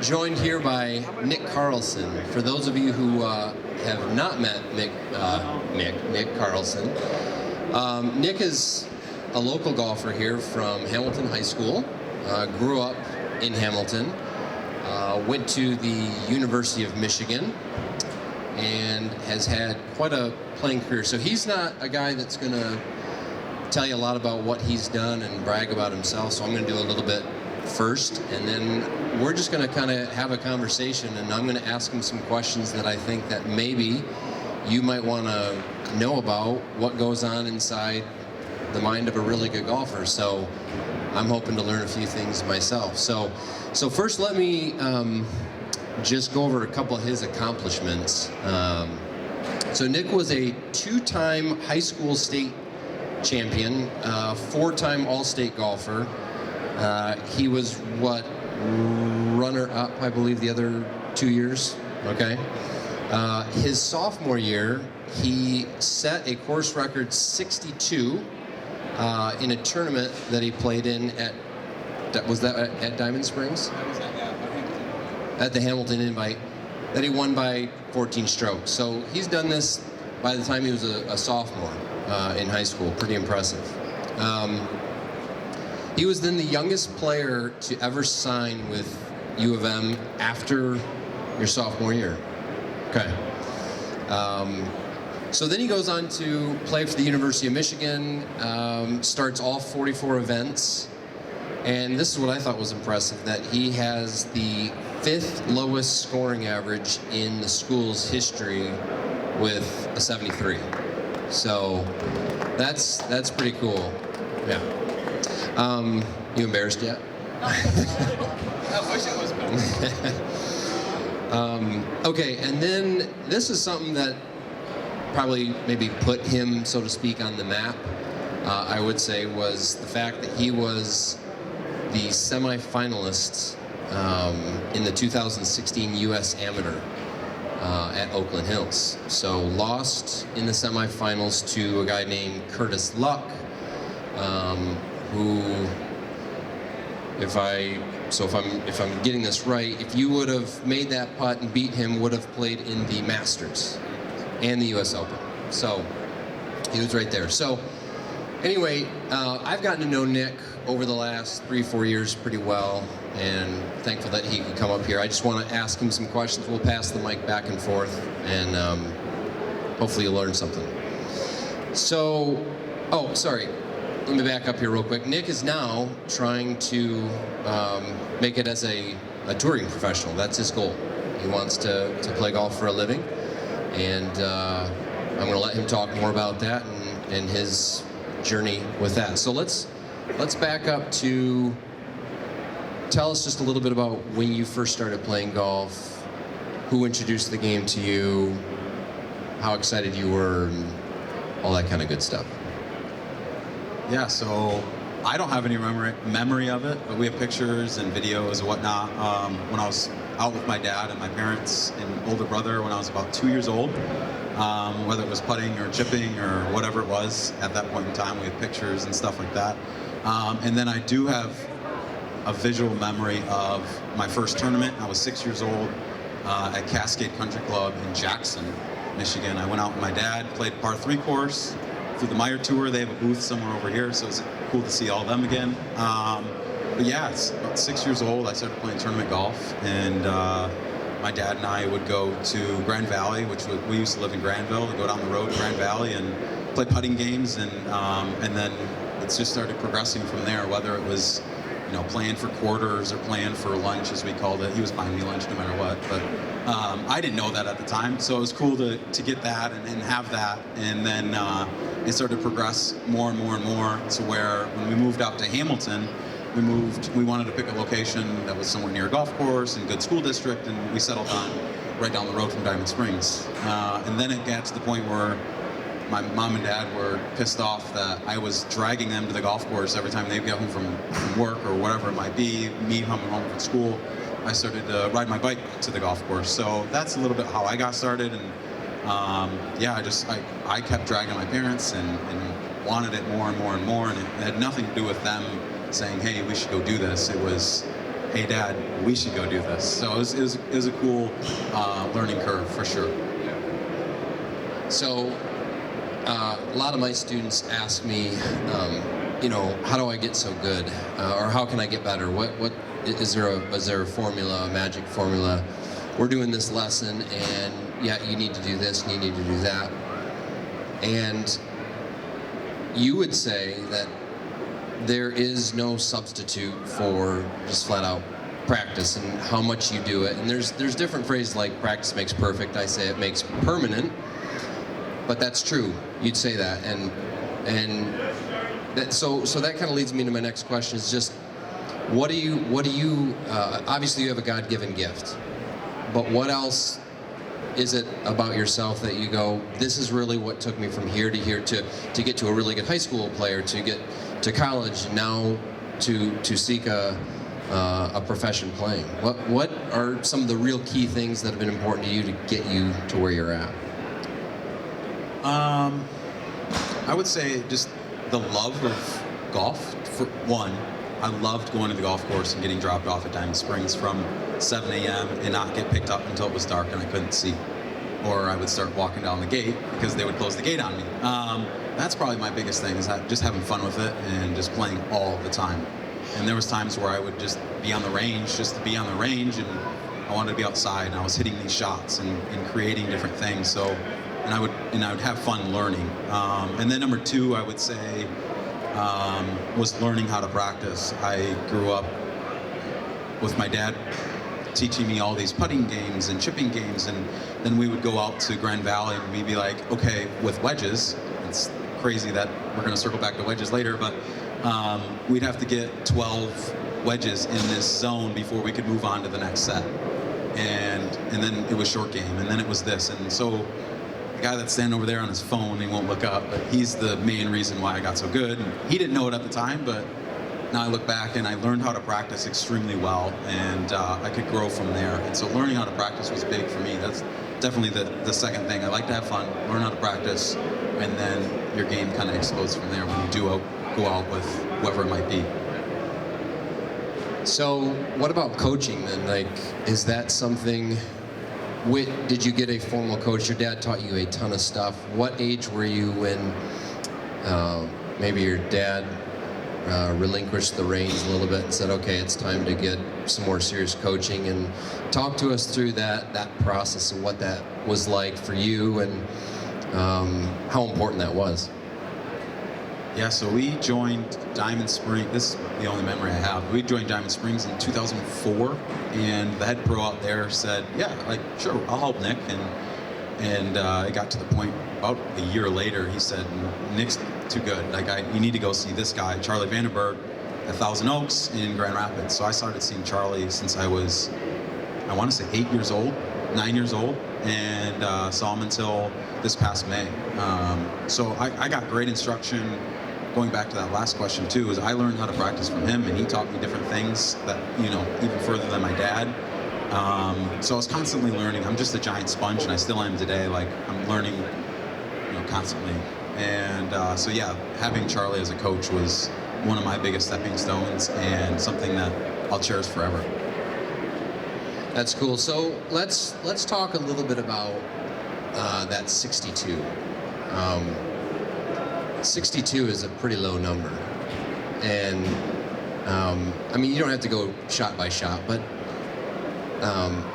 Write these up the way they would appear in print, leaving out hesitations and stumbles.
joined here by Nick Carlson. For those of you who have not met Nick Carlson, Nick is a local golfer here from Hamilton High School. Grew up in Hamilton, went to the University of Michigan, and has had quite a playing career. So he's not a guy that's going to tell you a lot about what he's done and brag about himself. So I'm going to do a little bit first, and then we're just going to kind of have a conversation, and I'm going to ask him some questions that I think that maybe you might want to know about what goes on inside the mind of a really good golfer. So I'm hoping to learn a few things myself. So first, let me just go over a couple of his accomplishments. So Nick was a two-time high school state champion, four-time all-state golfer. He was runner-up, I believe, the other 2 years. Okay. His sophomore year, he set a course record 62 in a tournament that he played in at Diamond Springs? At the Hamilton Invite, that he won by 14 strokes. So he's done this by the time he was a sophomore in high school. Pretty impressive. He was then the youngest player to ever sign with U of M after your sophomore year. Okay. So then he goes on to play for the University of Michigan, starts all 44 events. And this is what I thought was impressive, that he has the 5th lowest scoring average in the school's history with a 73. So that's pretty cool. Yeah. You embarrassed yet? I wish it was better. Okay, and then this is something that probably maybe put him, so to speak, on the map, I would say, was the fact that he was the semifinalist in the 2016 U.S. Amateur at Oakland Hills. So lost in the semifinals to a guy named Curtis Luck, who, if I'm getting this right, if you would have made that putt and beat him, would have played in the Masters and the U.S. Open. So he was right there. So anyway, I've gotten to know Nick over the last 3-4 years pretty well, and thankful that he could come up here. I just want to ask him some questions. We'll pass the mic back and forth, and hopefully you'll learn something. So, sorry. Let me back up here real quick. Nick is now trying to make it as a touring professional. That's his goal. He wants to play golf for a living, and I'm going to let him talk more about that and his journey with that. So let's back up to tell us just a little bit about when you first started playing golf, who introduced the game to you, how excited you were, and all that kind of good stuff. Yeah, so I don't have any memory of it, but we have pictures and videos and whatnot. When I was out with my dad and my parents and older brother when I was about 2 years old, whether it was putting or chipping or whatever it was at that point in time, we have pictures and stuff like that. And then I do have a visual memory of my first tournament. I was 6 years old at Cascade Country Club in Jackson, Michigan. I went out with my dad, played par 3 course. Through the Meyer Tour, they have a booth somewhere over here, so it's cool to see all of them again. But yeah, it's about 6 years old. I started playing tournament golf, and my dad and I would go to Grand Valley, we used to live in Granville. We'd go down the road to Grand Valley and play putting games, and then it's just started progressing from there. Whether it was, playing for quarters or playing for lunch, as we called it. He was buying me lunch no matter what, but I didn't know that at the time, so it was cool to get that and have that, and then it started to progress more and more and more to where when we moved out to Hamilton, we wanted to pick a location that was somewhere near a golf course and good school district, and we settled on right down the road from Diamond Springs. And then it got to the point where my mom and dad were pissed off that I was dragging them to the golf course every time they'd get home from work or whatever it might be, me coming home from school. I started to ride my bike to the golf course. So that's a little bit how I got started, and I kept dragging my parents and wanted it more and more and more, and it had nothing to do with them saying, hey, we should go do this. It was hey Dad, we should go do this. So it was a cool learning curve for sure. So a lot of my students ask me, how do I get so good, or how can I get better? What is there a formula, a magic formula? We're doing this lesson, and yeah, you need to do this, and you need to do that. And you would say that there is no substitute for just flat out practice and how much you do it. And there's different phrases like practice makes perfect. I say it makes permanent, but that's true. You'd say that, and that so that kind of leads me to my next question. Is just what do you obviously you have a God-given gift, but what else is it about yourself that you go, this is really what took me from here to here to get to a really good high school player, to get to college, and now to seek a profession playing? What are some of the real key things that have been important to you to get you to where you're at? I would say just the love of golf. For one, I loved going to the golf course and getting dropped off at Diamond Springs from 7 a.m. and not get picked up until it was dark and I couldn't see. Or I would start walking down the gate because they would close the gate on me. That's probably my biggest thing, is just having fun with it and just playing all the time. And there was times where I would just be on the range just to be on the range, and I wanted to be outside, and I was hitting these shots and creating different things. So, and I would have fun learning. And then number two, I would say, was learning how to practice. I grew up with my dad teaching me all these putting games and chipping games, and then we would go out to Grand Valley and we'd be like, okay, with wedges, it's crazy that we're going to circle back to wedges later, but we'd have to get 12 wedges in this zone before we could move on to the next set. And then it was short game, and then it was this. And so the guy that's standing over there on his phone, he won't look up, but he's the main reason why I got so good. And he didn't know it at the time, but now I look back and I learned how to practice extremely well, and I could grow from there. And so learning how to practice was big for me. That's definitely the second thing. I like to have fun, learn how to practice, and then your game kind of explodes from there when you do go out with whoever it might be. So what about coaching then? Like, is that something, did you get a formal coach? Your dad taught you a ton of stuff. What age were you when maybe your dad relinquished the reins a little bit and said, okay, it's time to get some more serious coaching? And talk to us through that process and what that was like for you, and how important that was. Yeah, so we joined Diamond Springs. This is the only memory I have. We joined Diamond Springs in 2004, and the head pro out there said, yeah, like, sure, I'll help Nick. And it got to the point about a year later, he said, Nick's too good. Like, you need to go see this guy, Charlie Vandenberg, at Thousand Oaks in Grand Rapids. So I started seeing Charlie since I was, I want to say 9 years old, and saw him until this past May. So I got great instruction. Going back to that last question too, is I learned how to practice from him, and he taught me different things that, even further than my dad. So I was constantly learning. I'm just a giant sponge, and I still am today. Like, I'm learning, constantly. And so yeah, having Charlie as a coach was one of my biggest stepping stones, and something that I'll cherish forever. That's cool. So let's talk a little bit about that 62. 62 is a pretty low number, and I mean, you don't have to go shot by shot, but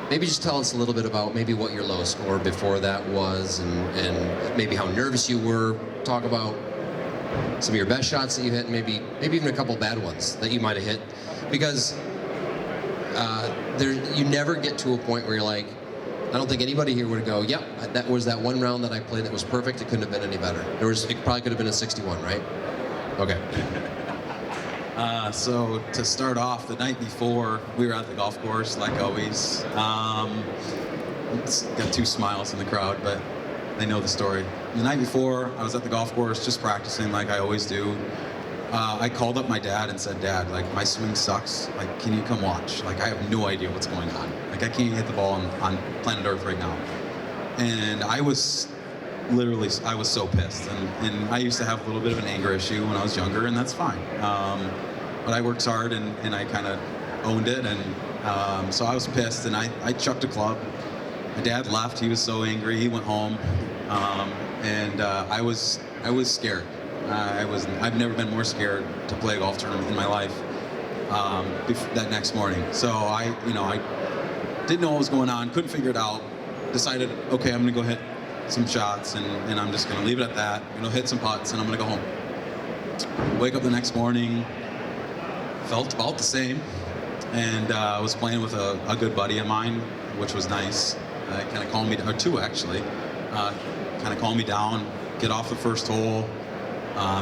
maybe just tell us a little bit about maybe what your low score before that was, and maybe how nervous you were. Talk about some of your best shots that you hit, and maybe even a couple bad ones that you might have hit, because you never get to a point where you're like, I don't think anybody here would go, yep, that was that one round that I played that was perfect. It couldn't have been any better. It probably could have been a 61, right? Okay. So to start off, the night before, we were at the golf course, like always. It's got two smiles in the crowd, but they know the story. The night before, I was at the golf course just practicing like I always do. I called up my dad and said, Dad, like, my swing sucks. Like, can you come watch? Like, I have no idea what's going on. Like, I can't hit the ball on planet Earth right now. And I was so pissed. And I used to have a little bit of an anger issue when I was younger, and that's fine. But I worked hard, and I kind of owned it, and so I was pissed, and I chucked a club. My dad left. He was so angry. He went home, and I was scared. I've never been more scared to play a golf tournament in my life. That next morning, so I didn't know what was going on, couldn't figure it out. Decided, okay, I'm gonna go hit some shots, and I'm just gonna leave it at that. Hit some putts, and I'm gonna go home. Wake up the next morning, felt about the same, and I was playing with a good buddy of mine, which was nice. Kind of calmed me, or two actually, kind of calmed me down. Get off the first hole,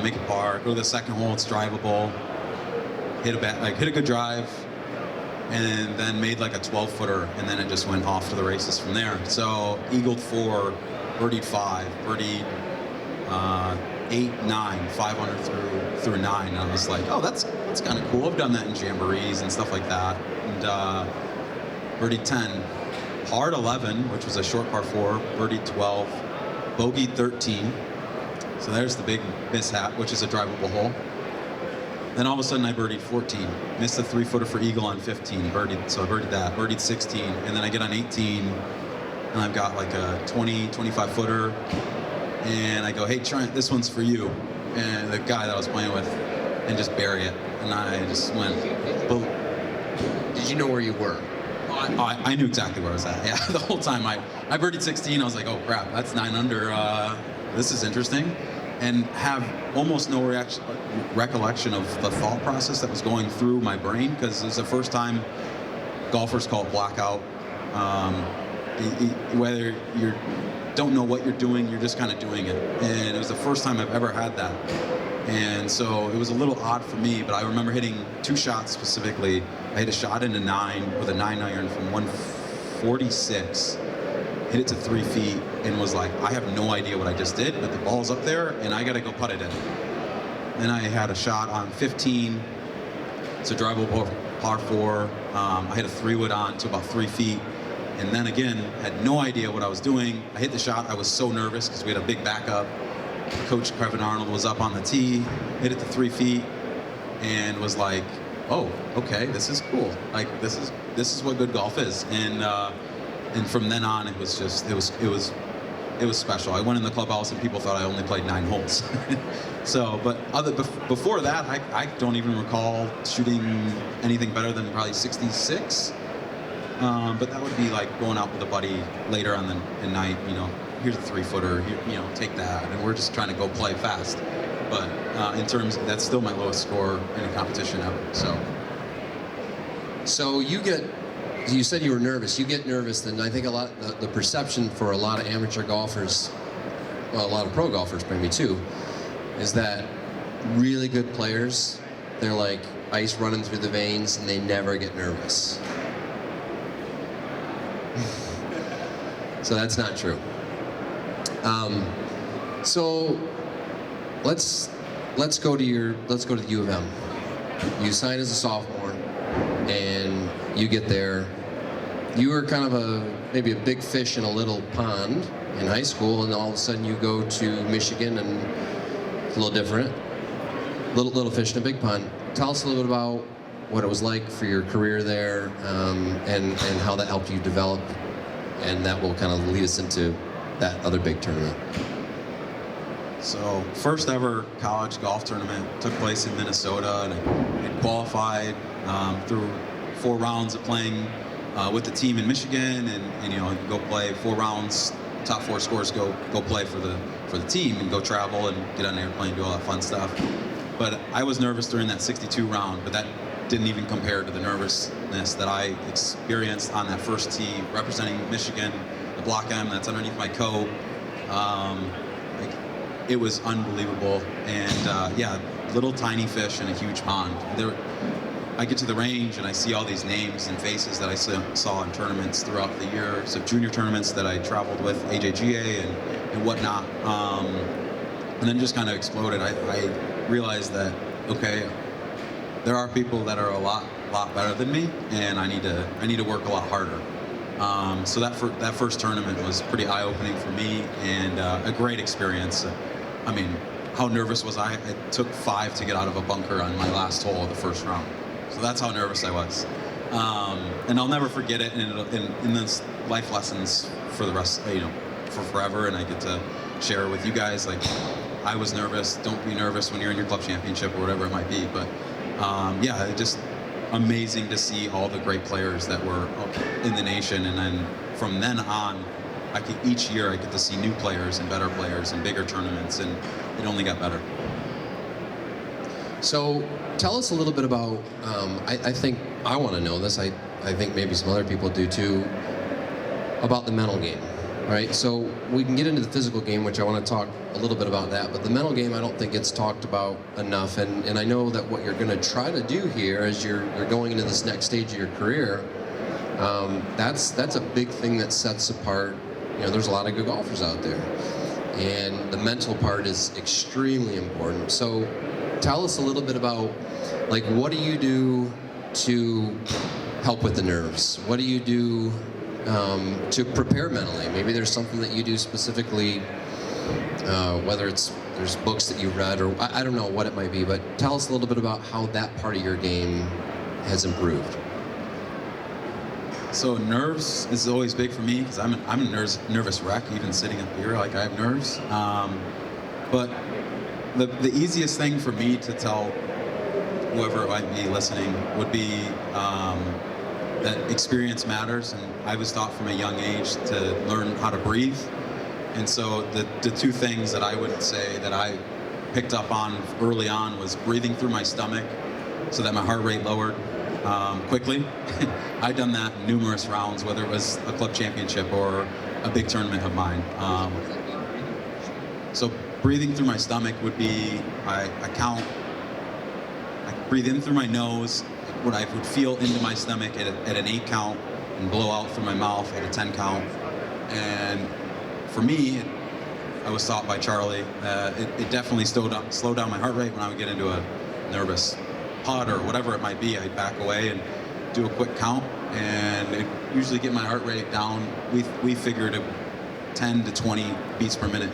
make a par, go to the second hole, it's drivable. Hit a good drive, and then made like a 12-footer, and then it just went off to the races from there. So eagled 4, birdied 5, birdied 8, 9, 5 under through 9. And I was like, oh, that's kind of cool. I've done that in jamborees and stuff like that. And birdied 10, parred 11, which was a short par 4, birdied 12, bogeyed 13. So there's the big mishap, which is a drivable hole. Then all of a sudden I birdied 14, missed a 3-footer for eagle on 15, so I birdied that, birdied 16, and then I get on 18, and I've got like a 20, 25-footer, and I go, hey Trent, this one's for you, and the guy that I was playing with, and just bury it, and I just went, boom. Did you know where you were? I knew exactly where I was at, yeah, the whole time. I birdied 16, I was like, oh crap, that's 9 under, this is interesting. And have almost no recollection of the thought process that was going through my brain, because it was the first time golfers call it blackout. Whether you don't know what you're doing, you're just kind of doing it. And it was the first time I've ever had that. And so it was a little odd for me, but I remember hitting 2 shots specifically. I hit a shot into 9 with a 9-iron from 146. Hit it to 3 feet, and was like, I have no idea what I just did, but the ball's up there, and I gotta go putt it in. Then I had a shot on 15. It's a drivable par 4. I hit a 3-wood on to about 3 feet, and then again, had no idea what I was doing. I hit the shot. I was so nervous because we had a big backup. Coach Kevin Arnold was up on the tee, hit it to 3 feet, and was like, oh, okay, this is cool. Like, this is what good golf is. And from then on, it was special. I went in the clubhouse and people thought I only played 9 holes. So, but before that, I don't even recall shooting anything better than probably 66. But that would be like going out with a buddy later on the night. Here's a 3-footer. Take that, and we're just trying to go play fast. But in terms, that's still my lowest score in a competition ever. So you said you were nervous. You get nervous, and I think the perception for a lot of amateur golfers, well, a lot of pro golfers maybe too, is that really good players, they're like ice running through the veins, and they never get nervous. So that's not true. So let's go to the U of M. You sign as a sophomore, and you get there. You were kind of maybe a big fish in a little pond in high school, and all of a sudden you go to Michigan, and it's a little different. Little fish in a big pond. Tell us a little bit about what it was like for your career there, and how that helped you develop, and that will kind of lead us into that other big tournament. So, first ever college golf tournament took place in Minnesota, and I qualified through 4 rounds of playing with the team in Michigan, and you go play 4 rounds. Top 4 scores go play for the team and go travel and get on an airplane, do all that fun stuff. But I was nervous during that 62 round, but that didn't even compare to the nervousness that I experienced on that first tee representing Michigan, the Block M that's underneath my coat. It was unbelievable, and little tiny fish in a huge pond. I get to the range and I see all these names and faces that I saw in tournaments throughout the year. So junior tournaments that I traveled with, AJGA and whatnot, and then just kind of exploded. I realized that, okay, there are people that are a lot better than me, and I need to work a lot harder. So that first tournament was pretty eye-opening for me, and a great experience. I mean, how nervous was I? It took 5 to get out of a bunker on my last hole of the first round. So that's how nervous I was. And I'll never forget it. And those life lessons for the rest, for forever. And I get to share with you guys, like, I was nervous. Don't be nervous when you're in your club championship or whatever it might be. But yeah, just amazing to see all the great players that were in the nation. And then from then on, each year I get to see new players and better players and bigger tournaments, and it only got better. So tell us a little bit about, I think I want to know this, I think maybe some other people do too, about the mental game, right? So we can get into the physical game, which I want to talk a little bit about that, but the mental game I don't think gets talked about enough, and I know that what you're going to try to do here as you're going into this next stage of your career, that's a big thing that sets apart, there's a lot of good golfers out there, and the mental part is extremely important. So tell us a little bit about, like, what do you do to help with the nerves? What do you do to prepare mentally? Maybe there's something that you do specifically, whether there's books that you've read, or I don't know what it might be, but tell us a little bit about how that part of your game has improved. So nerves is always big for me, because I'm a nervous wreck, even sitting up here, like, I have nerves. But the easiest thing for me to tell whoever might be listening would be that experience matters, and I was taught from a young age to learn how to breathe. And so the two things that I would say that I picked up on early on was breathing through my stomach so that my heart rate lowered quickly. I'd done that in numerous rounds, whether it was a club championship or a big tournament of mine. So breathing through my stomach would be, I breathe in through my nose, what I would feel into my stomach at an 8 count, and blow out through my mouth at a 10 count. And for me, I was taught by Charlie, it definitely slowed down my heart rate when I would get into a nervous putt or whatever it might be. I'd back away and do a quick count, and it usually get my heart rate down. We figured 10 to 20 beats per minute,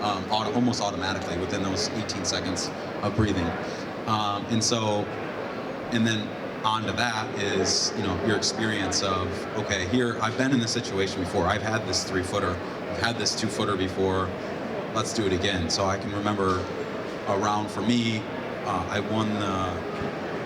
almost automatically within those 18 seconds of breathing. And then onto that is, your experience of, okay, here, I've been in this situation before. I've had this 3-footer. I've had this 2-footer before. Let's do it again. So I can remember a round for me, I won the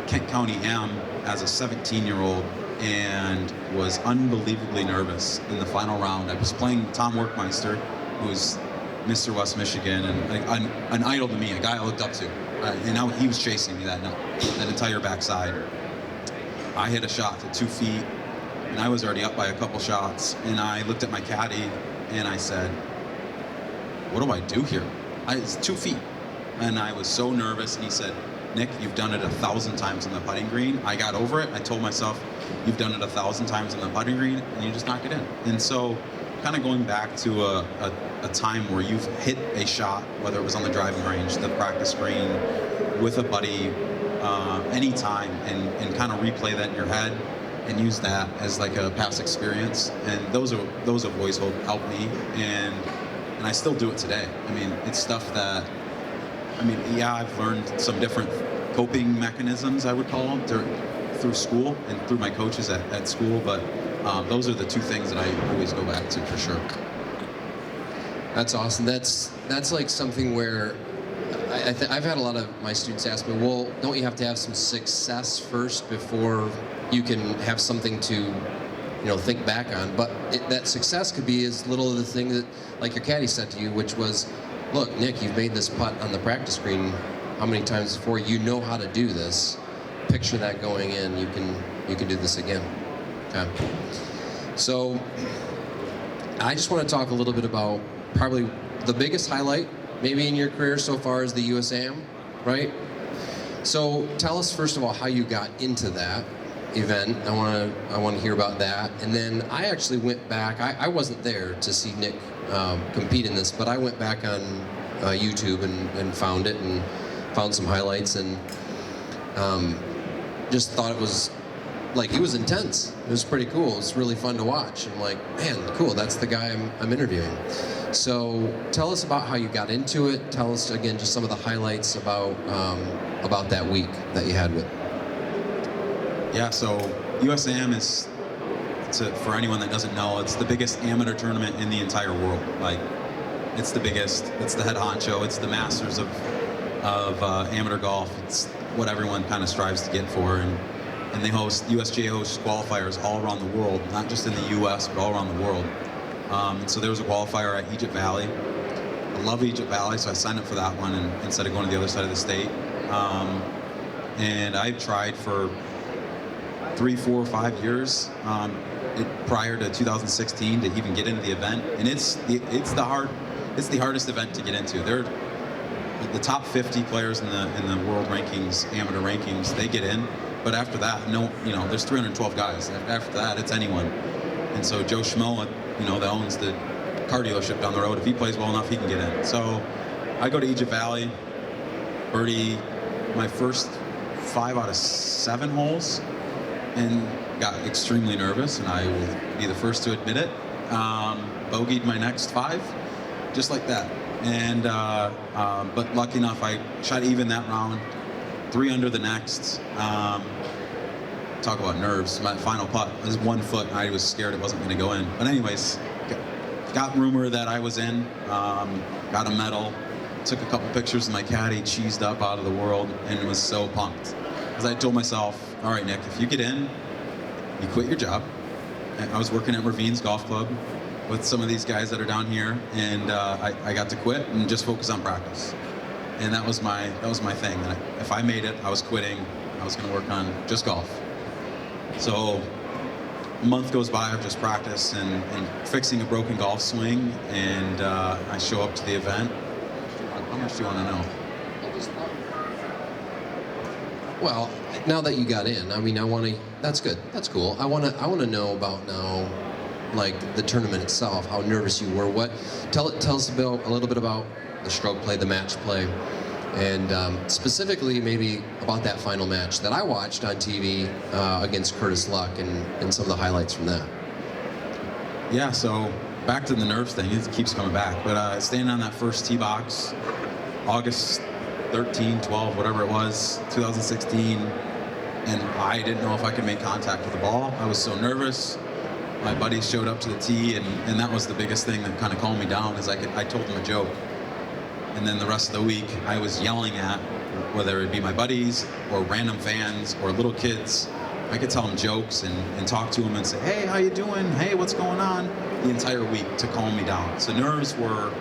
Kent County M as a 17-year-old and was unbelievably nervous in the final round. I was playing Tom Workmeister, who's Mr. West Michigan, and an idol to me, a guy I looked up to. And now he was chasing me that entire backside. I hit a shot to 2 feet, and I was already up by a couple shots. And I looked at my caddy, and I said, "What do I do here? It's 2 feet." And I was so nervous. And he said, "Nick, you've done it 1,000 times on the putting green." I got over it. I told myself, "You've done it 1,000 times on the putting green, and you just knock it in." And so, kind of going back to a time where you've hit a shot, whether it was on the driving range, the practice green, with a buddy, anytime, and kind of replay that in your head and use that as like a past experience. And those have always helped me, and I still do it today. I mean, it's stuff that, I've learned some different coping mechanisms, I would call them, through school and through my coaches at school, but those are the two things that I always go back to for sure. That's awesome. That's like something where I've had a lot of my students ask me, well, don't you have to have some success first before you can have something to, think back on? But that success could be as little of the thing that, like your caddy said to you, which was, look, Nick, you've made this putt on the practice green how many times before? You know how to do this. Picture that going in. You can do this again. Okay. So I just want to talk a little bit about probably the biggest highlight maybe in your career so far is the USAM, right? So tell us first of all how you got into that event. I want to hear about that. And then I actually went back. I wasn't there to see Nick compete in this, but I went back on YouTube and found it and found some highlights and just thought it was intense. It was pretty cool. It was really fun to watch. I'm like, man, cool. That's the guy I'm interviewing. So tell us about how you got into it. Tell us again just some of the highlights about that week that you had with. Yeah. So USAM is, for anyone that doesn't know, it's the biggest amateur tournament in the entire world. Like, it's the biggest. It's the head honcho. It's the Masters of amateur golf. It's what everyone kind of strives to get for, and they host, USGA hosts qualifiers all around the world, not just in the U.S., but all around the world. And so there was a qualifier at Egypt Valley. I love Egypt Valley, so I signed up for that one instead of going to the other side of the state. And I tried for 3, 4, 5 years prior to 2016 to even get into the event, and it's the hardest event to get into. They're the top 50 players in the world rankings, amateur rankings. They get in, but after that, there's 312 guys. After that, it's anyone. And so Joe Schmo, that owns the car dealership down the road, if he plays well enough, he can get in. So I go to Egypt Valley, birdie my first 5 out of 7 holes, and got extremely nervous, and I will be the first to admit it. Bogeyed my next 5, just like that. And but lucky enough, I shot even that round, 3 under the next. Talk about nerves. My final putt was 1 foot. I was scared it wasn't going to go in. But anyways, got rumor that I was in. Got a medal. Took a couple pictures of my caddy, cheesed up out of the world, and was so pumped. Because I told myself, all right, Nick, if you get in, you quit your job. And I was working at Ravine's Golf Club with some of these guys that are down here, and I got to quit and just focus on practice. And that was my thing. That if I made it, I was quitting. I was going to work on just golf. So a month goes by of just practice and fixing a broken golf swing, and I show up to the event. How much do you want to know? Well, now that you got in, I mean, that's good. That's cool. I want to know about now, like the tournament itself, how nervous you were. Tell us a little bit about the stroke play, the match play, and specifically maybe about that final match that I watched on TV against Curtis Luck and some of the highlights from that. Yeah, so back to the nerves thing. It keeps coming back. But standing on that first tee box, August 13, 12, whatever it was, 2016, and I didn't know if I could make contact with the ball. I was so nervous. My buddies showed up to the tee, and that was the biggest thing that kind of calmed me down, is I told them a joke. And then the rest of the week, I was yelling at, whether it be my buddies or random fans or little kids, I could tell them jokes and talk to them and say, hey, how you doing? Hey, what's going on? The entire week to calm me down. So nerves were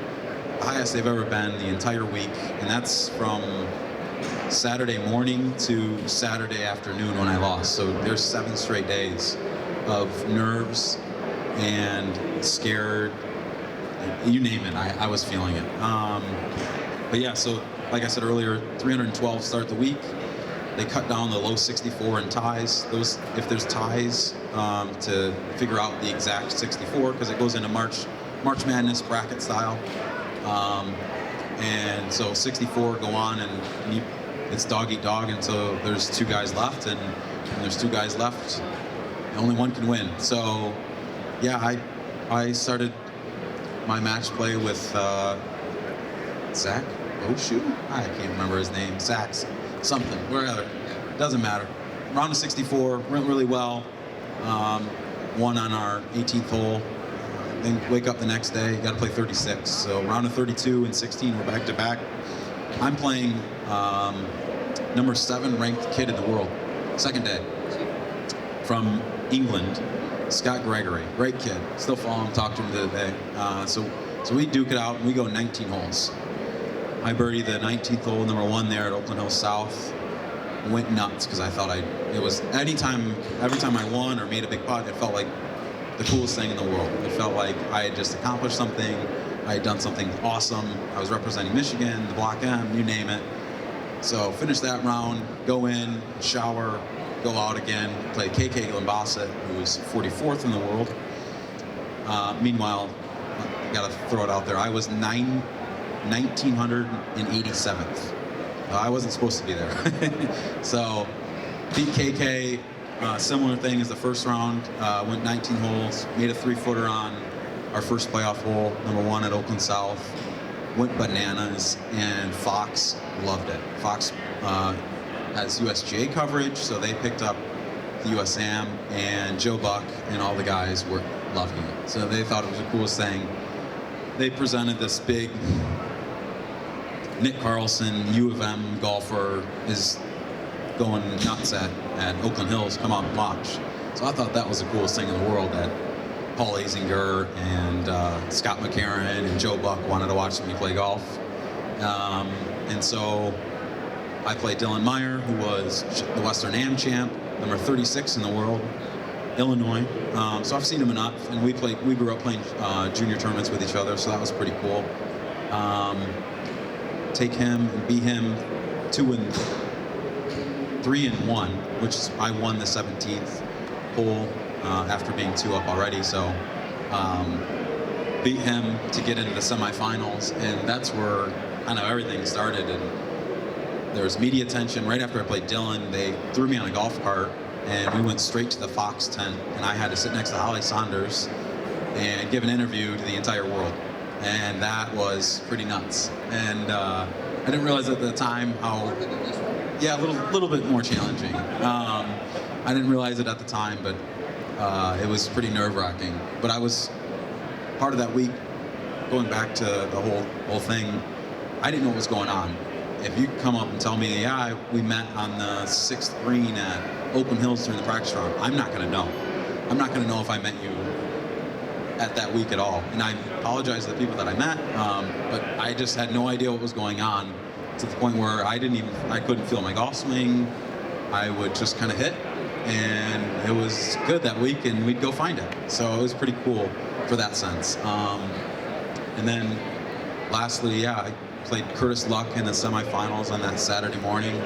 the highest they've ever been the entire week, and that's from Saturday morning to Saturday afternoon when I lost. So there's 7 straight days of nerves and scared, you name it, I was feeling it. But yeah, so like I said earlier, 312 start the week. They cut down the low 64 in ties. If there's ties, to figure out the exact 64, because it goes into March Madness bracket style. And so 64 go on, and it's dog eat dog until there's 2 guys left, and when there's 2 guys left, only one can win. So yeah, I started my match play with Zach Oshu? I can't remember his name. Zach something, wherever. Doesn't matter. Round of 64 went really well. Won on our 18th hole. Then wake up the next day, got to play 36. So round of 32 and 16 were back to back. I'm playing number 7 ranked kid in the world, second day, from England, Scott Gregory, great kid. Still follow him, talk to him today. So we duke it out and we go 19 holes. I birdied the 19th hole, number 1 there at Oakland Hills South. Went nuts because I thought every time I won or made a big putt, it felt like the coolest thing in the world. It felt like I had just accomplished something. I had done something awesome. I was representing Michigan, the Block M, you name it. So finish that round, go in, shower, go out again, play KK Glenbossett, who was 44th in the world. Meanwhile, I gotta throw it out there, I was 1987th. I wasn't supposed to be there. So beat KK, similar thing as the first round, went 19 holes, made a 3-footer on our first playoff hole, number 1 at Oakland South, went bananas, and Fox loved it. Fox has USGA coverage, so they picked up the USAM, and Joe Buck and all the guys were loving it. So they thought it was the coolest thing. They presented this big Nick Carlson, U of M golfer, is going nuts at Oakland Hills, come out and watch. So I thought that was the coolest thing in the world, that Paul Azinger and Scott McCarron and Joe Buck wanted to watch me play golf. And so I played Dylan Meyer, who was the Western Am champ, number 36 in the world, Illinois. So I've seen him enough, and we grew up playing junior tournaments with each other, so that was pretty cool. Take him and beat him 3-1, which is, I won the 17th hole after being 2 up already. So beat him to get into the semifinals, and that's where I know everything started. And there was media attention. Right after I played Dylan, they threw me on a golf cart, and we went straight to the Fox tent, and I had to sit next to Holly Saunders and give an interview to the entire world. And that was pretty nuts. And I didn't realize at the time how, yeah, a little bit more challenging. I didn't realize it at the time, but it was pretty nerve-wracking. But I was part of that week, going back to the whole thing, I didn't know what was going on. If you come up and tell me, yeah, we met on the 6th green at Oakland Hills during the practice round, I'm not going to know. I'm not going to know if I met you at that week at all. And I apologize to the people that I met, but I just had no idea what was going on, to the point where I couldn't feel my golf swing. I would just kind of hit, and it was good that week, and we'd go find it. So it was pretty cool for that sense. And then lastly, yeah, I played Curtis Luck in the semifinals on that Saturday morning,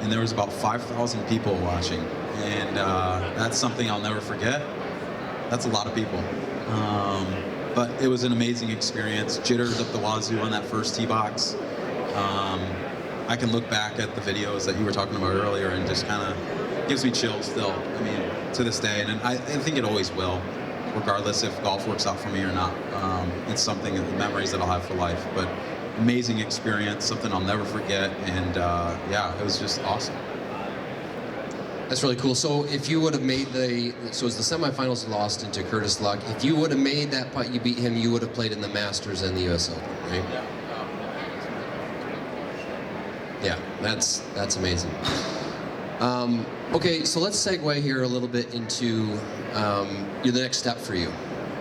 and there was about 5,000 people watching, and that's something I'll never forget. That's a lot of people, but it was an amazing experience. Jitters up the wazoo on that first tee box. I can look back at the videos that you were talking about earlier, and just kind of gives me chills still. I mean, to this day, and I think it always will, regardless if golf works out for me or not. It's something, memories that I'll have for life. But amazing experience, something I'll never forget, and yeah, it was just awesome. That's really cool. So if you would have made so as the semifinals lost into Curtis Luck, if you would have made that putt, you beat him, you would have played in the Masters and the US Open, right? Yeah, that's amazing. Okay, so let's segue here a little bit into the next step for you.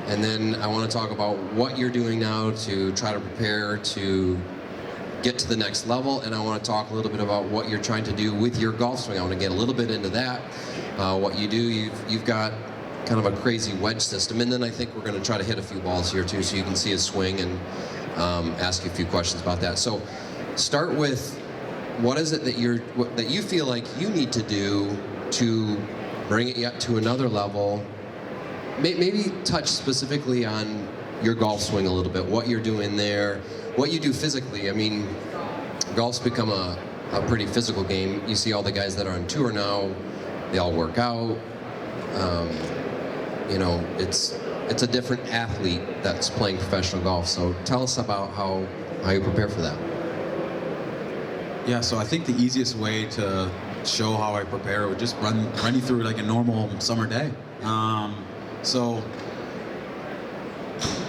And then I want to talk about what you're doing now to try to prepare to get to the next level, and I want to talk a little bit about what you're trying to do with your golf swing. I want to get a little bit into that, what you do. You've got kind of a crazy wedge system, and then I think we're going to try to hit a few balls here too, so you can see his swing and ask you a few questions about that. So start with, what is it that you feel like you need to do to bring it yet to another level? Maybe touch specifically on your golf swing a little bit, what you're doing there, what you do physically. I mean, golf's become a pretty physical game. You see all the guys that are on tour now, they all work out. It's a different athlete that's playing professional golf. So tell us about how you prepare for that. Yeah, so I think the easiest way to show how I prepare would just run you through like a normal summer day. So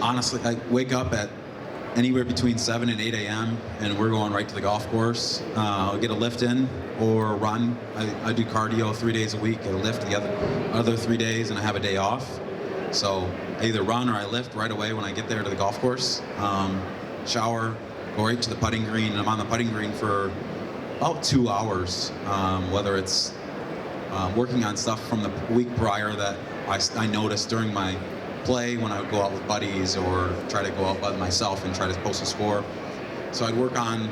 honestly, I wake up at anywhere between 7 and 8 a.m. and we're going right to the golf course. I'll get a lift in or run. I do cardio 3 days a week, get a lift the other 3 days, and I have a day off. So I either run or I lift right away when I get there to the golf course. Shower, go right to the putting green, and I'm on the putting green for about 2 hours, whether it's working on stuff from the week prior that I noticed during my play when I would go out with buddies, or try to go out by myself and try to post a score. So I'd work on,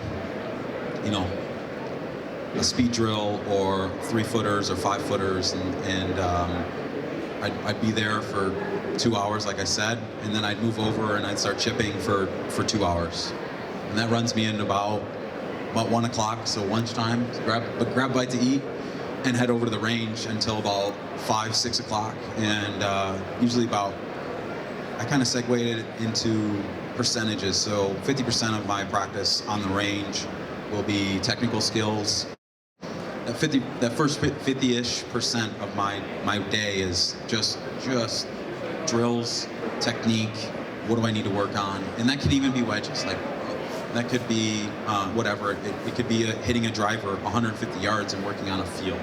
a speed drill or 3-footers or 5-footers, and I'd be there for 2 hours, like I said, and then I'd move over and I'd start chipping for 2 hours. And that runs me into about 1 o'clock, so lunchtime, grab a bite to eat, and head over to the range until about 5, 6 o'clock. And usually I kind of segued it into percentages. So 50% of my practice on the range will be technical skills, that first 50-ish% of my day is just drills, technique. What do I need to work on? And that could even be wedges. Like that could be whatever. It could be hitting a driver 150 yards and working on a feel.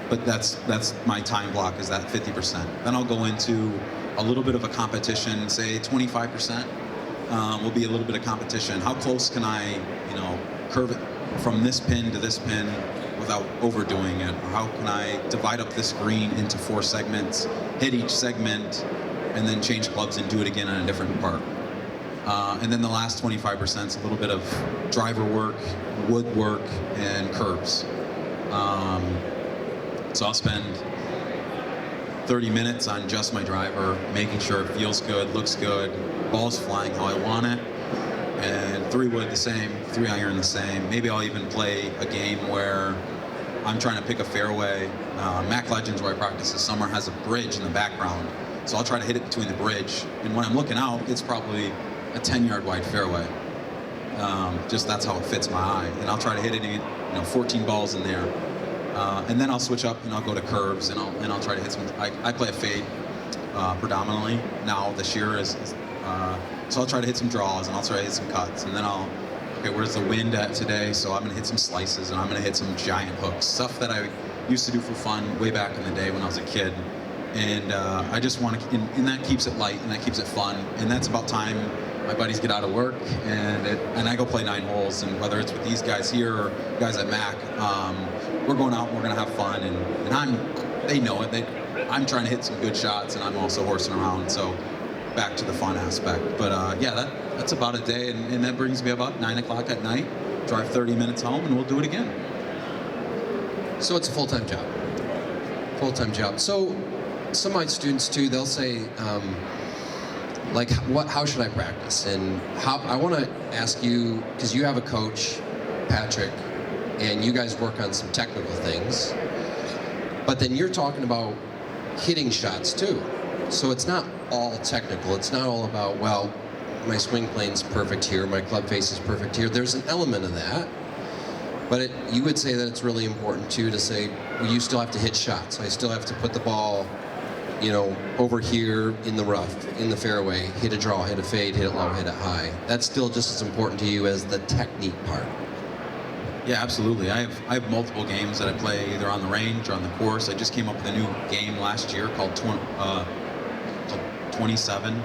But that's my time block, is that 50%. Then I'll go into a little bit of a competition, say 25%. Will be a little bit of competition. How close can I, curve it from this pin to this pin without overdoing it? Or how can I divide up this green into 4 segments, hit each segment, and then change clubs and do it again on a different part? And then the last 25% is a little bit of driver work, wood work, and curves. So I'll spend 30 minutes on just my driver, making sure it feels good, looks good, ball's flying how I want it, and 3-wood the same, 3-iron the same. Maybe I'll even play a game where I'm trying to pick a fairway. Mac Legends, where I practice this summer, has a bridge in the background, so I'll try to hit it between the bridge, and when I'm looking out, it's probably a 10-yard wide fairway. Just that's how it fits my eye, and I'll try to hit it in 14 balls in there. And then I'll switch up and I'll go to curves, and I'll try to hit some. I play a fade predominantly now this year, so I'll try to hit some draws, and I'll try to hit some cuts, and then okay, where's the wind at today? So I'm gonna hit some slices, and I'm gonna hit some giant hooks, stuff that I used to do for fun way back in the day when I was a kid. And I just want to, and that keeps it light and that keeps it fun. And that's about time my buddies get out of work and I go play 9 holes. And whether it's with these guys here or guys at Mac, we're going out and we're gonna have fun. And they know it. I'm trying to hit some good shots, and I'm also horsing around. So back to the fun aspect. But yeah, that's about a day, and that brings me about 9 o'clock at night. Drive 30 minutes home, and we'll do it again. So it's a full-time job. Full-time job. So some of my students too, they'll say, how should I practice? And I want to ask you, because you have a coach, Patrick, and you guys work on some technical things, but then you're talking about hitting shots too. So it's not all technical. It's not all about, well, my swing plane's perfect here, my club face is perfect here. There's an element of that, but you would say that it's really important too to say, well, you still have to hit shots. I still have to put the ball, over here in the rough, in the fairway, hit a draw, hit a fade, hit it low, hit it high. That's still just as important to you as the technique part. Yeah, absolutely. I have multiple games that I play either on the range or on the course. I just came up with a new game last year called 27.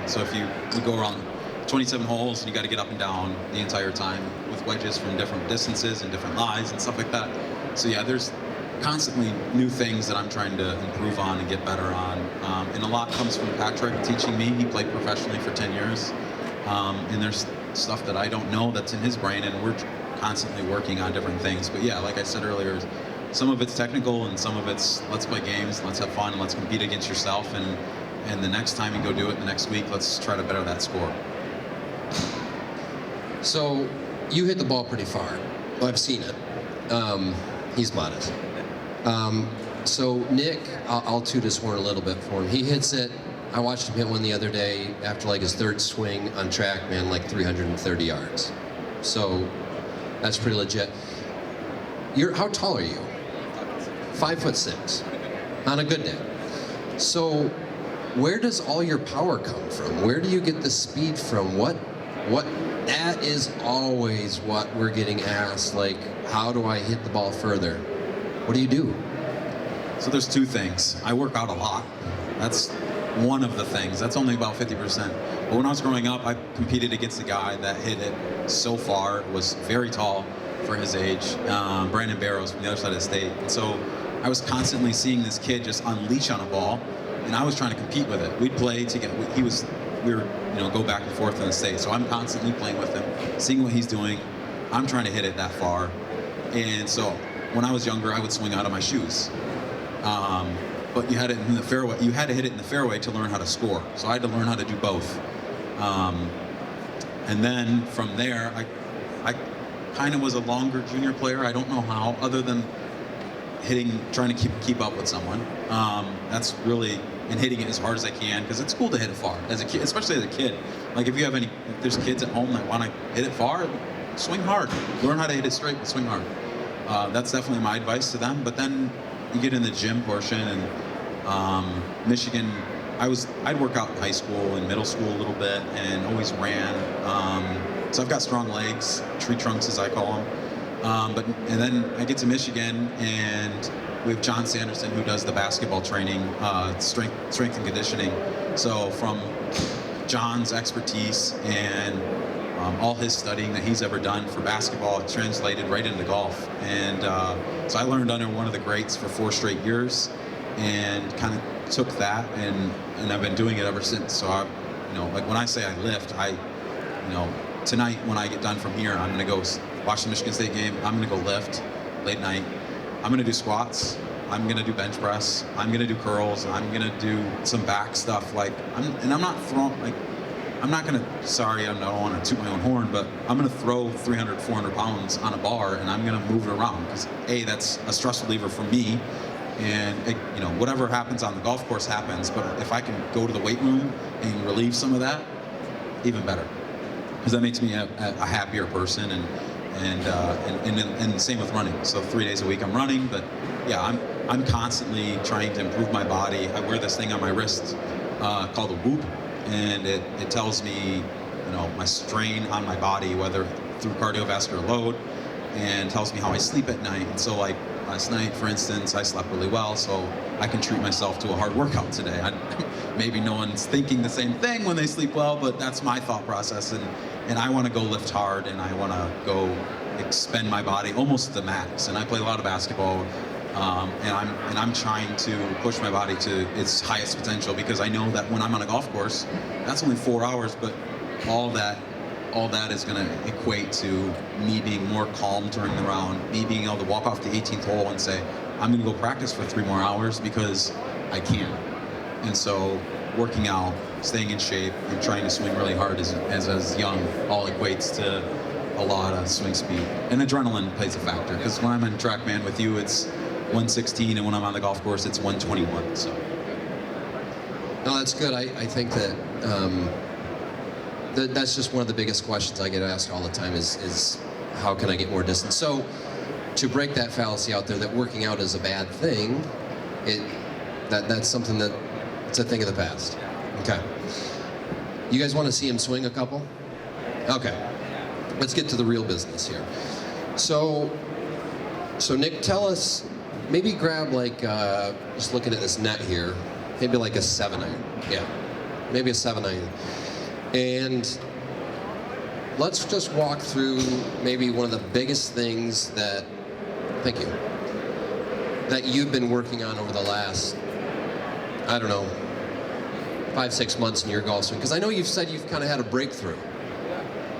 So if you go around 27 holes and you got to get up and down the entire time with wedges from different distances and different lies and stuff like that. So yeah, there's constantly new things that I'm trying to improve on and get better on. And a lot comes from Patrick teaching me. He played professionally for 10 years. And there's stuff that I don't know that's in his brain, and we're constantly working on different things. But yeah, like I said earlier, some of it's technical and some of it's let's play games, let's have fun, let's compete against yourself, and the next time you go do it the next week, let's try to better that score. So you hit the ball pretty far. Well, I've seen it. He's modest. So Nick, I'll toot his horn a little bit for him. He hits it. I watched him hit one the other day after his 3rd swing on track, man, 330 yards. So that's pretty legit. How tall are you? 5'6" on a good day. So where does all your power come from? Where do you get the speed from? What that is always what we're getting asked, how do I hit the ball further? What do you do? So there's 2 things. I work out a lot. That's one of the things. That's only about 50%. But when I was growing up, I competed against a guy that hit it so far, was very tall for his age, Brandon Barrows from the other side of the state. And so I was constantly seeing this kid just unleash on a ball, and I was trying to compete with it. We'd play together. We were go back and forth in the state. So I'm constantly playing with him, seeing what he's doing. I'm trying to hit it that far. And so when I was younger, I would swing out of my shoes. But you had it in the fairway. You had to hit it in the fairway to learn how to score. So I had to learn how to do both. And then from there, I kind of was a longer junior player. I don't know how, other than trying to keep up with someone. That's really, and hitting it as hard as I can, because it's cool to hit it far as a kid, especially as a kid. If there's kids at home that want to hit it far, swing hard. Learn how to hit it straight, but swing hard. that's definitely my advice to them. But then you get in the gym portion, and Michigan, I'd work out in high school and middle school a little bit, and always ran. So I've got strong legs, tree trunks as I call them. And then I get to Michigan, and we have John Sanderson, who does the basketball training, strength and conditioning. So from John's expertise and all his studying that he's ever done for basketball, it translated right into golf. And so I learned under one of the greats for 4 straight years, and kind of took that, and I've been doing it ever since. So like when I say I lift, tonight when I get done from here, I'm gonna go watch the Michigan State game. I'm gonna go lift late night. I'm gonna do squats. I'm gonna do bench press. I'm gonna do curls. I'm gonna do some back stuff. I'm not gonna. Sorry, I don't want to toot my own horn, but I'm gonna throw 300, 400 pounds on a bar, and I'm gonna move it around because that's a stress reliever for me. And whatever happens on the golf course happens. But if I can go to the weight room and relieve some of that, even better, because that makes me a happier person. And same with running. So 3 days a week I'm running, but yeah, I'm constantly trying to improve my body. I wear this thing on my wrist called a Whoop, and it tells me, my strain on my body, whether through cardiovascular load, and tells me how I sleep at night. And so like last night, for instance, I slept really well, so I can treat myself to a hard workout today. Maybe no one's thinking the same thing when they sleep well, but that's my thought process. And I want to go lift hard, and I want to go expend my body almost to the max. And I play a lot of basketball, and I'm trying to push my body to its highest potential, because I know that when I'm on a golf course, that's only 4 hours, but all that is going to equate to me being more calm during the round, me being able to walk off the 18th hole and say, I'm going to go practice for 3 more hours because I can. And so working out, staying in shape, and trying to swing really hard as young all equates to a lot of swing speed. And adrenaline plays a factor, because when I'm in TrackMan with you, it's 116, and when I'm on the golf course, it's 121. So. No, that's good. I think that that's just one of the biggest questions I get asked all the time is how can I get more distance? So to break that fallacy out there that working out is a bad thing, that's something that it's a thing of the past. Okay. You guys want to see him swing a couple? Okay. Let's get to the real business here. So Nick, tell us, maybe grab just looking at this net here, maybe like a 7-iron. Yeah, maybe a 7-iron. And let's just walk through maybe one of the biggest things that you've been working on over the last, 5-6 months in your golf swing. Because I know you've said you've kind of had a breakthrough.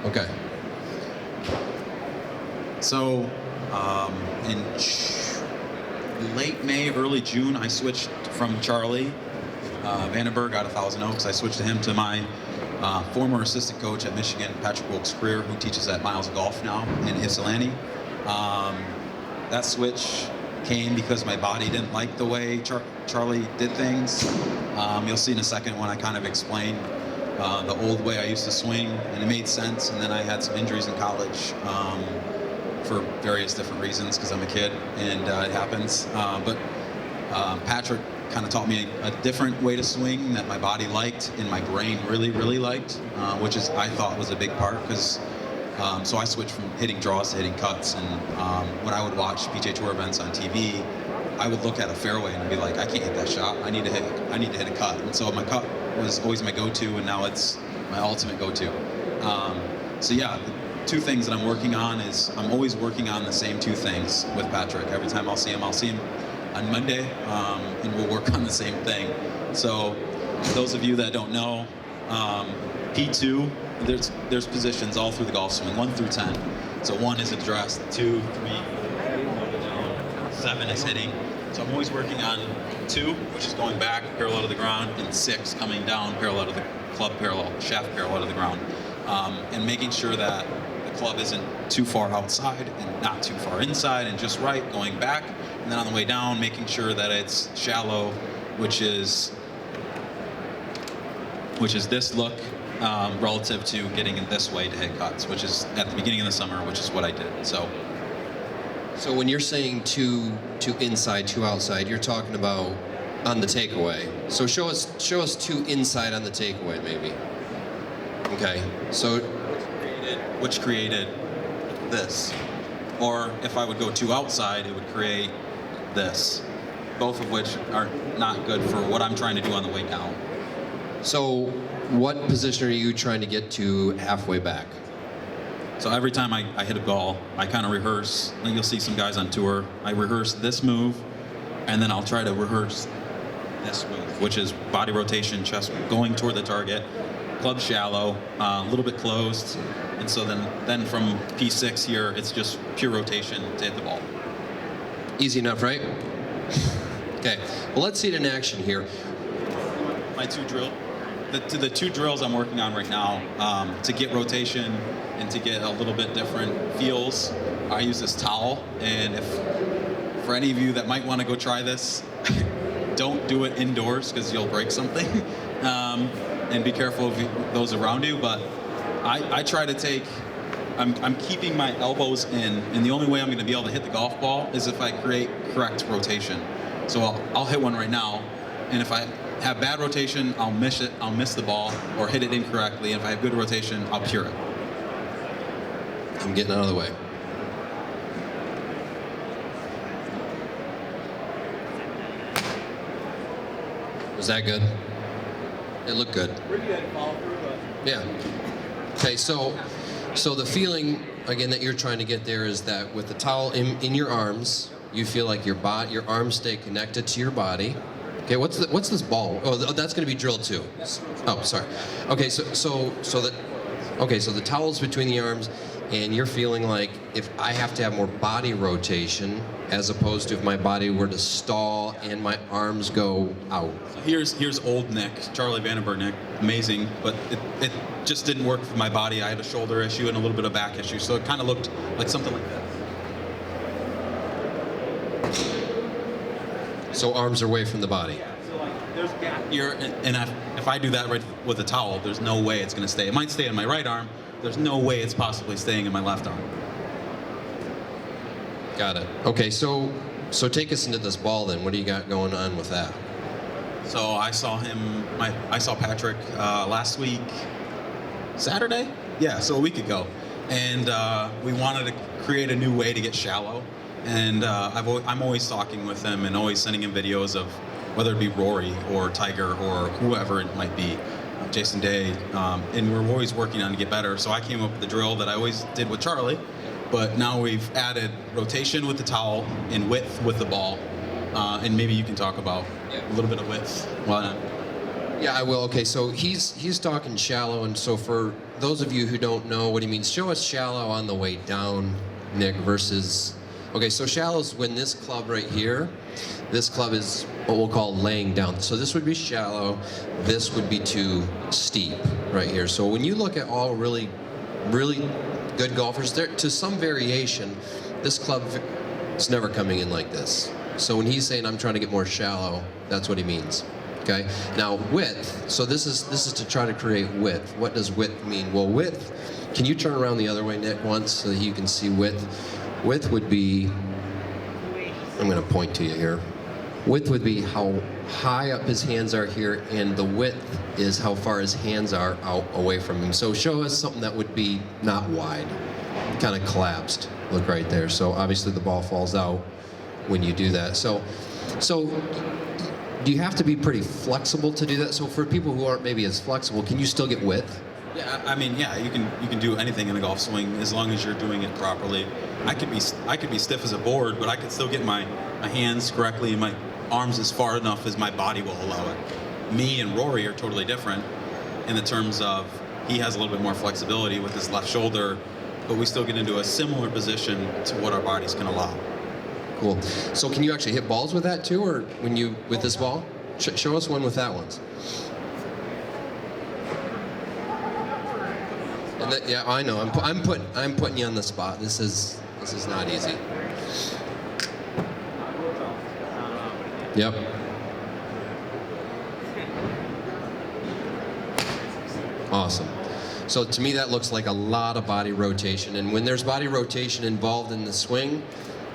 Okay. So in late May, early June, I switched from Charlie Vandenberg out of Thousand Oaks. I switched to him to my former assistant coach at Michigan, Patrick Wilkes-Greer, who teaches at Miles Golf now in Ypsilanti. That switch came because my body didn't like the way Charlie did things. You'll see in a second when I kind of explain the old way I used to swing, and it made sense. And then I had some injuries in college for various different reasons, because I'm a kid, and it happens. But Patrick kind of taught me a different way to swing that my body liked and my brain really, really liked, which I thought was a big part, because so I switched from hitting draws to hitting cuts. And when I would watch PGA Tour events on TV, I would look at a fairway and be like, I can't hit that shot. I need to hit a cut. And so my cut was always my go-to, and now it's my ultimate go-to. So yeah, the 2 things that I'm working on is I'm always working on the same 2 things with Patrick. Every time I'll see him on Monday, and we'll work on the same thing. So those of you that don't know, P2, there's positions all through the golf swing, 1 through 10. So 1 is addressed, 2, 3, 7 is hitting. So I'm always working on 2, which is going back parallel to the ground, and 6 coming down parallel to the club shaft parallel to the ground, and making sure that the club isn't too far outside and not too far inside, and just right, going back, and then on the way down, making sure that it's shallow, which is this look, relative to getting in this way to hit cuts, which is at the beginning of the summer, which is what I did. So So when you're saying two inside, two outside, you're talking about on the takeaway. So show us two inside on the takeaway, maybe. Okay. So which created this. Or if I would go two outside, it would create this. Both of which are not good for what I'm trying to do on the way down. So what position are you trying to get to halfway back? So every time I hit a ball, I kind of rehearse. And you'll see some guys on tour. I rehearse this move, and then I'll try to rehearse this move, which is body rotation, chest going toward the target, club shallow, a little bit closed, and so then from P6 here, it's just pure rotation to hit the ball. Easy enough, right? Okay. Well, let's see it in action here. My the two drills I'm working on right now to get rotation and to get a little bit different feels, I use this towel. And if for any of you that might want to go try this, don't do it indoors because you'll break something. And be careful of those around you. But I try to take. I'm keeping my elbows in, and the only way I'm going to be able to hit the golf ball is if I create correct rotation. So I'll hit one right now, and if I have bad rotation, I'll miss it. I'll miss the ball or hit it incorrectly. And if I have good rotation, I'll pure it. I'm getting out of the way. Was that good? It looked good. Yeah. Okay, so the feeling again that you're trying to get there is that with the towel in your arms, you feel like your arms stay connected to your body. Okay, what's this ball? Oh, that's going to be drilled too. Oh, sorry. Okay, so the towel's between the arms, and you're feeling like if I have to have more body rotation as opposed to if my body were to stall and my arms go out. Here's old Nick, Charlie Vandenberg Nick, amazing, but it just didn't work for my body. I had a shoulder issue and a little bit of back issue, so it kind of looked like something like that. So arms are away from the body. So like there's a gap here, and if I do that right with a towel, there's no way it's going to stay. It might stay in my right arm. There's no way it's possibly staying in my left arm. Got it. Okay, so take us into this ball then. What do you got going on with that? So I saw Patrick last week, Saturday? Yeah, so a week ago. And we wanted to create a new way to get shallow. And I'm always talking with him and always sending him videos of whether it be Rory or Tiger or whoever it might be, Jason Day, and we're always working on to get better. So I came up with the drill that I always did with Charlie, but now we've added rotation with the towel and width with the ball. And maybe you can talk about a little bit of width. Why not? Yeah, I will. Okay, so he's talking shallow, and so for those of you who don't know what he means, show us shallow on the way down, Nick, versus... Okay, so shallow is when this club right here, this club is what we'll call laying down. So this would be shallow, this would be too steep right here. So when you look at all really, really good golfers, there to some variation, this club is never coming in like this. So when he's saying I'm trying to get more shallow, that's what he means. Okay. Now width. So this is to try to create width. What does width mean? Well, width. Can you turn around the other way, Nick, once so that you can see width? Width would be. I'm going to point to you here. Width would be how high up his hands are here, and the width is how far his hands are out away from him. So show us something that would be not wide, kind of collapsed. Look right there. So obviously the ball falls out when you do that. So do you have to be pretty flexible to do that? So for people who aren't maybe as flexible, can you still get width? Yeah, I mean, yeah, you can do anything in a golf swing as long as you're doing it properly. I could be stiff as a board, but I could still get my hands correctly and my arms as far enough as my body will allow it. Me and Rory are totally different in the terms of he has a little bit more flexibility with his left shoulder, but we still get into a similar position to what our bodies can allow. Cool. So can you actually hit balls with that too, or when you with this ball? Show us one with that one. And that, yeah, I know. I'm putting you on the spot. This is not easy. Yep. Awesome. So to me, that looks like a lot of body rotation. And when there's body rotation involved in the swing,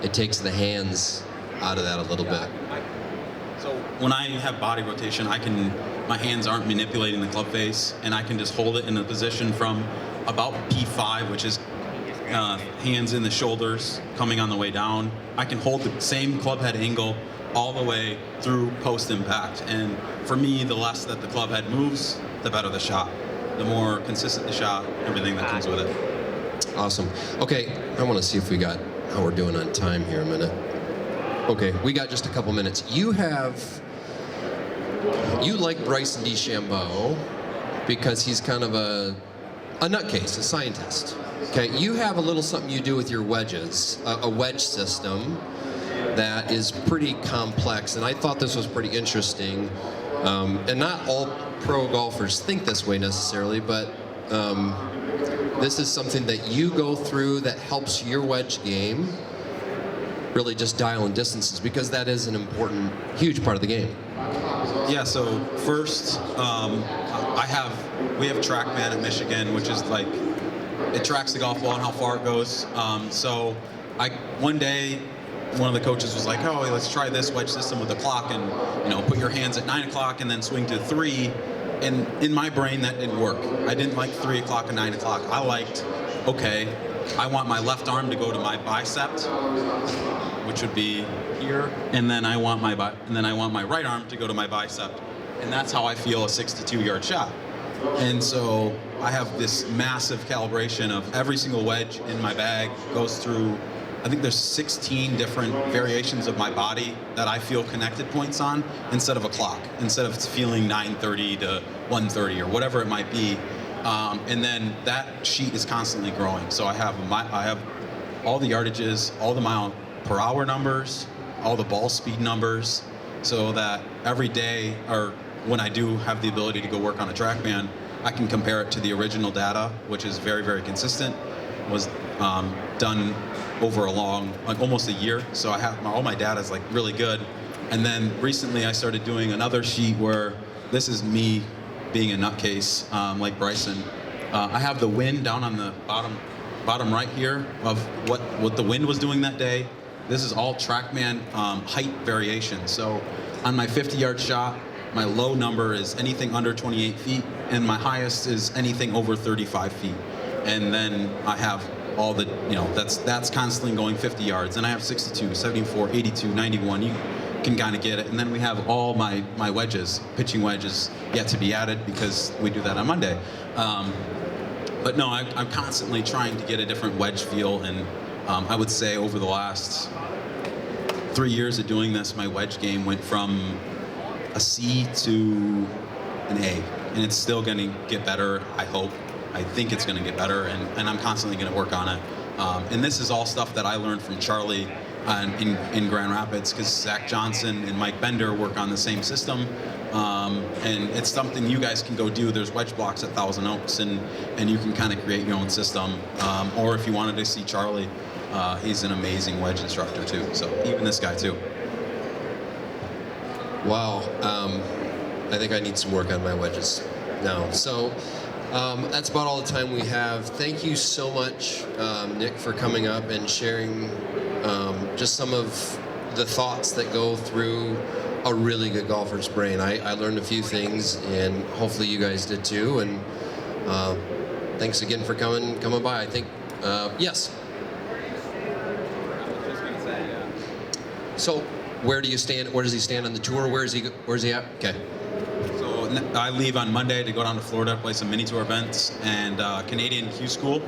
it takes the hands out of that a little bit. So when I have body rotation, my hands aren't manipulating the club face, and I can just hold it in a position from about P5, which is hands in the shoulders coming on the way down. I can hold the same club head angle all the way through post impact. And for me, the less that the club head moves, the better the shot. The more consistent the shot, everything that comes with it. Awesome. Okay, I want to see if we got how we're doing on time here a minute. Okay, we got just a couple minutes. You like Bryson DeChambeau because he's kind of a nutcase, a scientist. Okay, you have a little something you do with your wedges, a wedge system that is pretty complex, and I thought this was pretty interesting. And not all pro golfers think this way necessarily, but this is something that you go through that helps your wedge game really just dial in distances, because that is an important, huge part of the game. Yeah, so first, we have TrackMan at Michigan, which is like, it tracks the golf ball and how far it goes. So one day, one of the coaches was like, oh, let's try this wedge system with the clock, and put your hands at 9 o'clock and then swing to 3. And in my brain, that didn't work. I didn't like 3 o'clock and 9 o'clock. I liked, okay, I want my left arm to go to my bicep, which would be here, and then I want my right arm to go to my bicep, and that's how I feel a 62-yard shot. And so I have this massive calibration of every single wedge in my bag goes through. I think there's 16 different variations of my body that I feel connected points on instead of a clock, instead of feeling 9:30 to 1:30 or whatever it might be. And then that sheet is constantly growing. So I have all the yardages, all the mile per hour numbers, all the ball speed numbers, so that every day, or when I do have the ability to go work on a TrackMan, I can compare it to the original data, which is very, very consistent. Was done over almost a year. So I have all my data is like really good. And then recently I started doing another sheet where this is me being a nutcase, like Bryson. I have the wind down on the bottom right here of what the wind was doing that day. This is all TrackMan height variation. So on my 50-yard shot, my low number is anything under 28 feet, and my highest is anything over 35 feet. And then I have all the, that's constantly going 50 yards. And I have 62, 74, 82, 91. You can kind of get it. And then we have all my wedges, pitching wedges, yet to be added because we do that on Monday. But no, I'm constantly trying to get a different wedge feel. And I would say over the last 3 years of doing this, my wedge game went from a C to an A. And it's still going to get better, I hope. I think it's going to get better, and I'm constantly going to work on it. And this is all stuff that I learned from Charlie in Grand Rapids, because Zach Johnson and Mike Bender work on the same system. And it's something you guys can go do. There's wedge blocks at Thousand Oaks, and you can kind of create your own system. Or if you wanted to see Charlie, he's an amazing wedge instructor too. So even this guy too. Wow. I think I need some work on my wedges now. So that's about all the time we have. Thank you so much, Nick, for coming up and sharing just some of the thoughts that go through a really good golfer's brain. I learned a few things, and hopefully you guys did too. And thanks again for coming by. I think, yes. So where do you stand? Where does he stand on the tour? Where's he at? Okay. I leave on Monday to go down to Florida, play some mini tour events and Canadian Q School.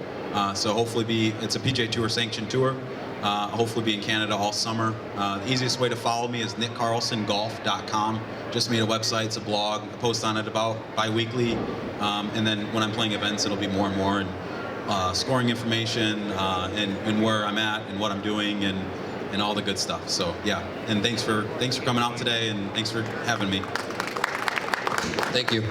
So hopefully it's a PGA Tour sanctioned tour. Hopefully be in Canada all summer. The easiest way to follow me is nickcarlsongolf.com. Just made a website, it's a blog. I post on it about bi-weekly. And then when I'm playing events, it'll be more and more, and scoring information and where I'm at and what I'm doing and all the good stuff. So yeah, and thanks for coming out today, and thanks for having me. Thank you.